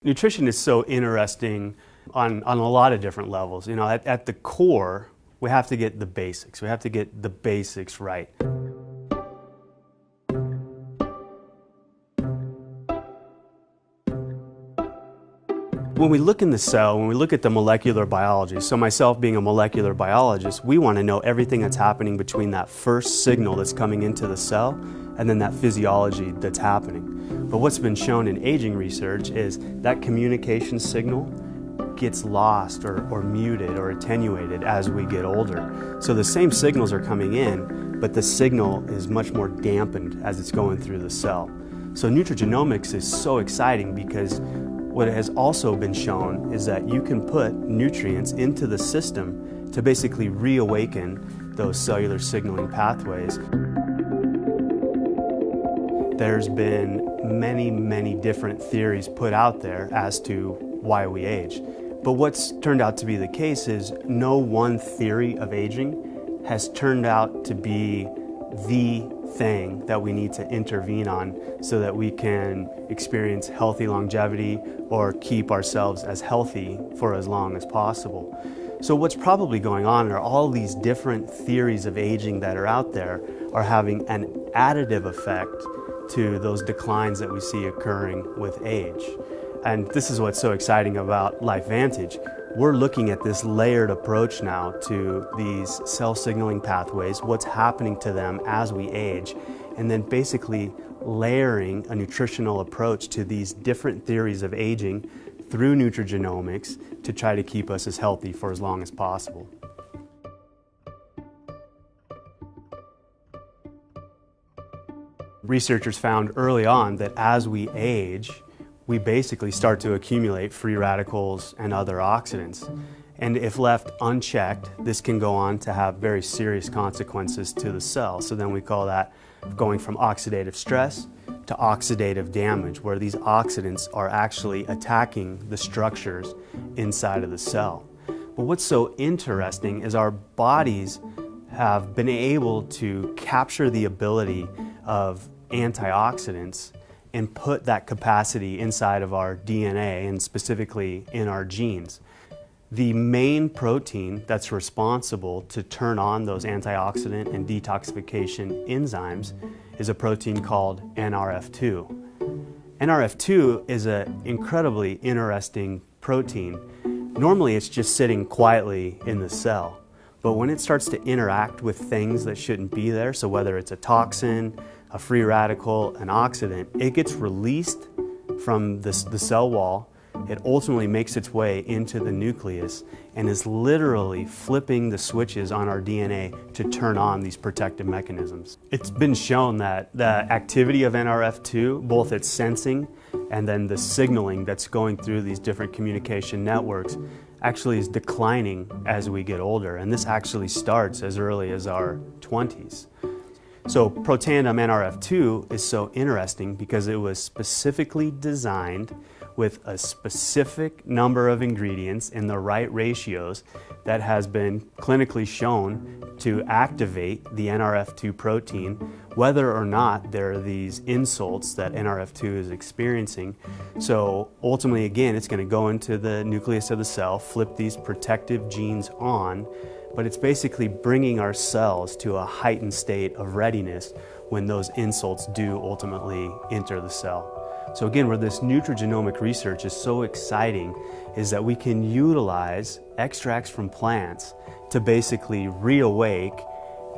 Nutrition is so interesting on a lot of different levels. You know, at the core, we have to get the basics. We have to get the basics right. When we look in the cell, when we look at the molecular biology, so myself being a molecular biologist, we want to know everything that's happening between that first signal that's coming into the cell and then that physiology that's happening. But what's been shown in aging research is that communication signal gets lost or muted or attenuated as we get older. So the same signals are coming in, but the signal is much more dampened as it's going through the cell. So nutrigenomics is so exciting because what has also been shown is that you can put nutrients into the system to basically reawaken those cellular signaling pathways. There's been many different theories put out there as to why we age. But what's turned out to be the case is no one theory of aging has turned out to be the thing that we need to intervene on so that we can experience healthy longevity or keep ourselves as healthy for as long as possible. So what's probably going on are all these different theories of aging that are out there are having an additive effect to those declines that we see occurring with age. And this is what's so exciting about LifeVantage. We're looking at this layered approach now to these cell signaling pathways, what's happening to them as we age, and then basically layering a nutritional approach to these different theories of aging through nutrigenomics to try to keep us as healthy for as long as possible. Researchers found early on that as we age, we basically start to accumulate free radicals and other oxidants. And if left unchecked, this can go on to have very serious consequences to the cell. So then we call that going from oxidative stress to oxidative damage, where these oxidants are actually attacking the structures inside of the cell. But what's so interesting is our bodies have been able to capture the ability of antioxidants and put that capacity inside of our DNA and specifically in our genes. The main protein that's responsible to turn on those antioxidant and detoxification enzymes is a protein called NRF2. NRF2 is an incredibly interesting protein. Normally it's just sitting quietly in the cell, but when it starts to interact with things that shouldn't be there, so whether it's a toxin, a free radical, an oxidant, it gets released from the cell wall. It ultimately makes its way into the nucleus and is literally flipping the switches on our DNA to turn on these protective mechanisms. It's been shown that the activity of NRF2, both its sensing and then the signaling that's going through these different communication networks, actually is declining as we get older. And this actually starts as early as our 20s. So Protandim NRF2 is so interesting because it was specifically designed with a specific number of ingredients in the right ratios that has been clinically shown to activate the NRF2 protein, whether or not there are these insults that NRF2 is experiencing. So ultimately, again, it's going to go into the nucleus of the cell, flip these protective genes on, but it's basically bringing our cells to a heightened state of readiness when those insults do ultimately enter the cell. So again, where this nutrigenomic research is so exciting is that we can utilize extracts from plants to basically reawake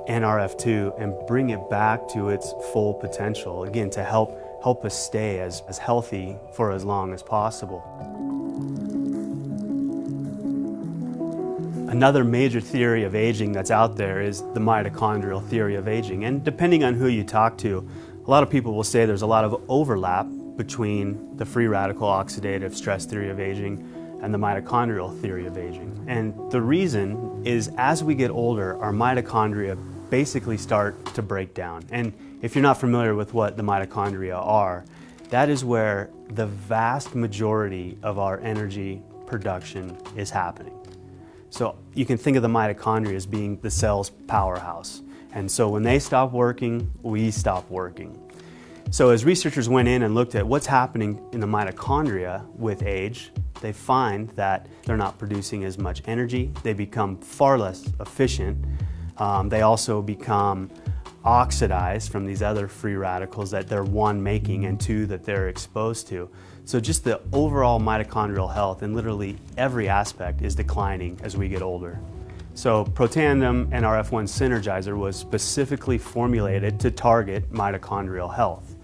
NRF2 and bring it back to its full potential, again, to help us stay as healthy for as long as possible. Another major theory of aging that's out there is the mitochondrial theory of aging. And depending on who you talk to, a lot of people will say there's a lot of overlap between the free radical oxidative stress theory of aging and the mitochondrial theory of aging. And the reason is as we get older, our mitochondria basically start to break down. And if you're not familiar with what the mitochondria are, that is where the vast majority of our energy production is happening. So you can think of the mitochondria as being the cell's powerhouse. And so when they stop working, we stop working. So as researchers went in and looked at what's happening in the mitochondria with age, they find that they're not producing as much energy. They become far less efficient. They also become oxidized from these other free radicals that they're one, making, and two, that they're exposed to. So just the overall mitochondrial health in literally every aspect is declining as we get older. So Protandim NRF1 Synergizer was specifically formulated to target mitochondrial health.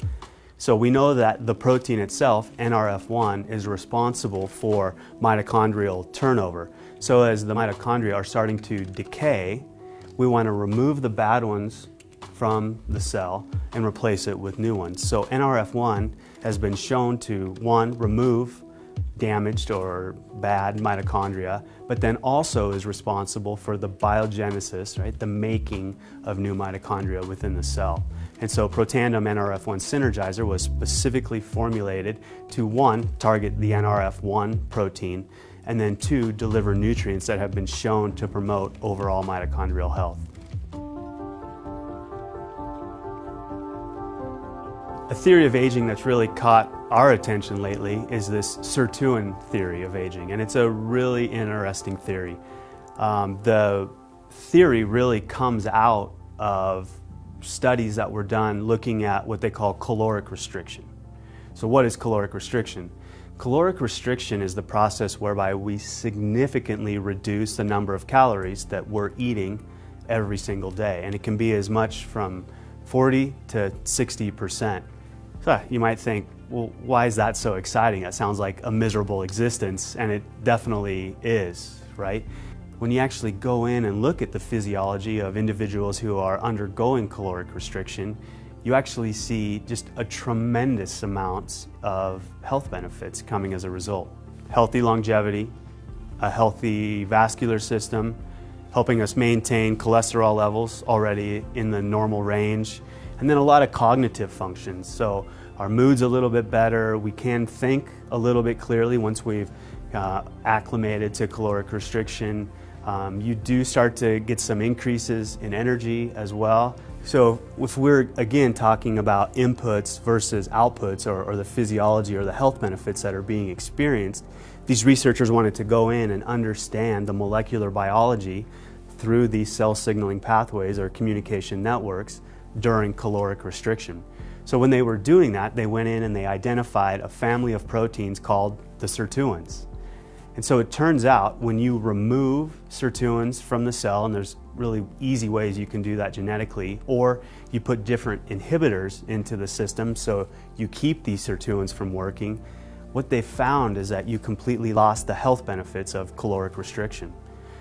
So we know that the protein itself, NRF1, is responsible for mitochondrial turnover. So as the mitochondria are starting to decay, we want to remove the bad ones from the cell and replace it with new ones. So NRF1 has been shown to, one, remove damaged or bad mitochondria, but then also is responsible for the biogenesis, right, the making of new mitochondria within the cell. And so Protandim NRF1 Synergizer was specifically formulated to, one, target the NRF1 protein, and then two, deliver nutrients that have been shown to promote overall mitochondrial health. A theory of aging that's really caught our attention lately is this sirtuin theory of aging, and it's a really interesting theory. The theory really comes out of studies that were done looking at what they call caloric restriction. So what is caloric restriction? Caloric restriction is the process whereby we significantly reduce the number of calories that we're eating every single day, and it can be as much from 40 to 60%. So you might think, well, why is that so exciting? That sounds like a miserable existence, and it definitely is, right? When you actually go in and look at the physiology of individuals who are undergoing caloric restriction, you actually see just a tremendous amounts of health benefits coming as a result. Healthy longevity, a healthy vascular system, helping us maintain cholesterol levels already in the normal range, and then a lot of cognitive functions. So our mood's a little bit better, we can think a little bit clearly once we've acclimated to caloric restriction. You do start to get some increases in energy as well. So if we're again talking about inputs versus outputs, or the physiology or the health benefits that are being experienced, these researchers wanted to go in and understand the molecular biology through these cell signaling pathways or communication networks during caloric restriction. So when they were doing that, they went in and they identified a family of proteins called the sirtuins. And so it turns out when you remove sirtuins from the cell, and there's really easy ways you can do that genetically, or you put different inhibitors into the system so you keep these sirtuins from working, what they found is that you completely lost the health benefits of caloric restriction.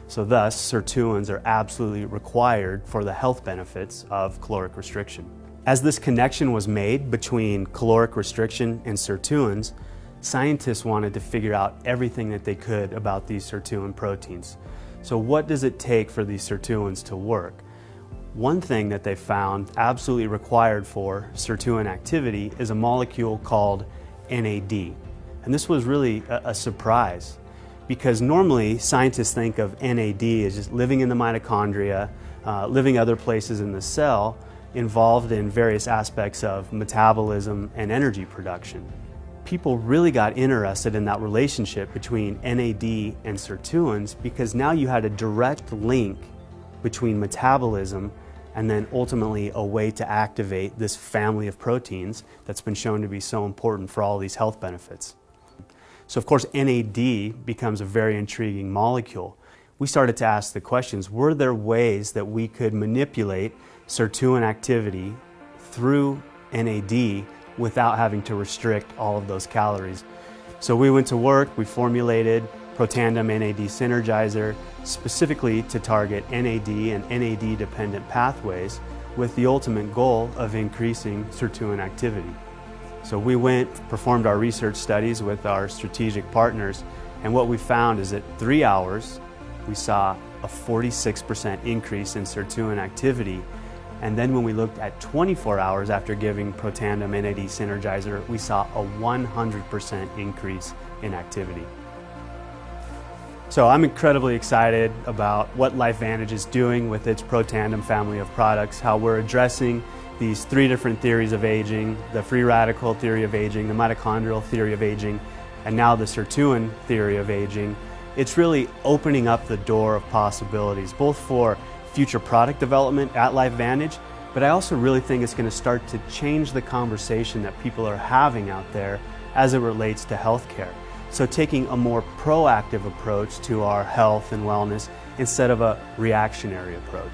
So thus, sirtuins are absolutely required for the health benefits of caloric restriction. As this connection was made between caloric restriction and sirtuins, scientists wanted to figure out everything that they could about these sirtuin proteins. So what does it take for these sirtuins to work? One thing that they found absolutely required for sirtuin activity is a molecule called NAD. And this was really a surprise, because normally scientists think of NAD as just living in the mitochondria, living other places in the cell, involved in various aspects of metabolism and energy production. People really got interested in that relationship between NAD and sirtuins because now you had a direct link between metabolism and then ultimately a way to activate this family of proteins that's been shown to be so important for all these health benefits. So of course NAD becomes a very intriguing molecule. We started to ask the questions, were there ways that we could manipulate sirtuin activity through NAD without having to restrict all of those calories? So we went to work, we formulated Protandim NAD Synergizer specifically to target NAD and NAD-dependent pathways with the ultimate goal of increasing sirtuin activity. So we performed our research studies with our strategic partners, and what we found is that 3 hours, we saw a 46% increase in sirtuin activity. And then when we looked at 24 hours after giving Protandim NAD Synergizer, we saw a 100% increase in activity. So I'm incredibly excited about what LifeVantage is doing with its ProTandem family of products, how we're addressing these 3 different theories of aging, the free radical theory of aging, the mitochondrial theory of aging, and now the sirtuin theory of aging. It's really opening up the door of possibilities, both for future product development at LifeVantage, but I also really think it's going to start to change the conversation that people are having out there as it relates to healthcare. So taking a more proactive approach to our health and wellness instead of a reactionary approach.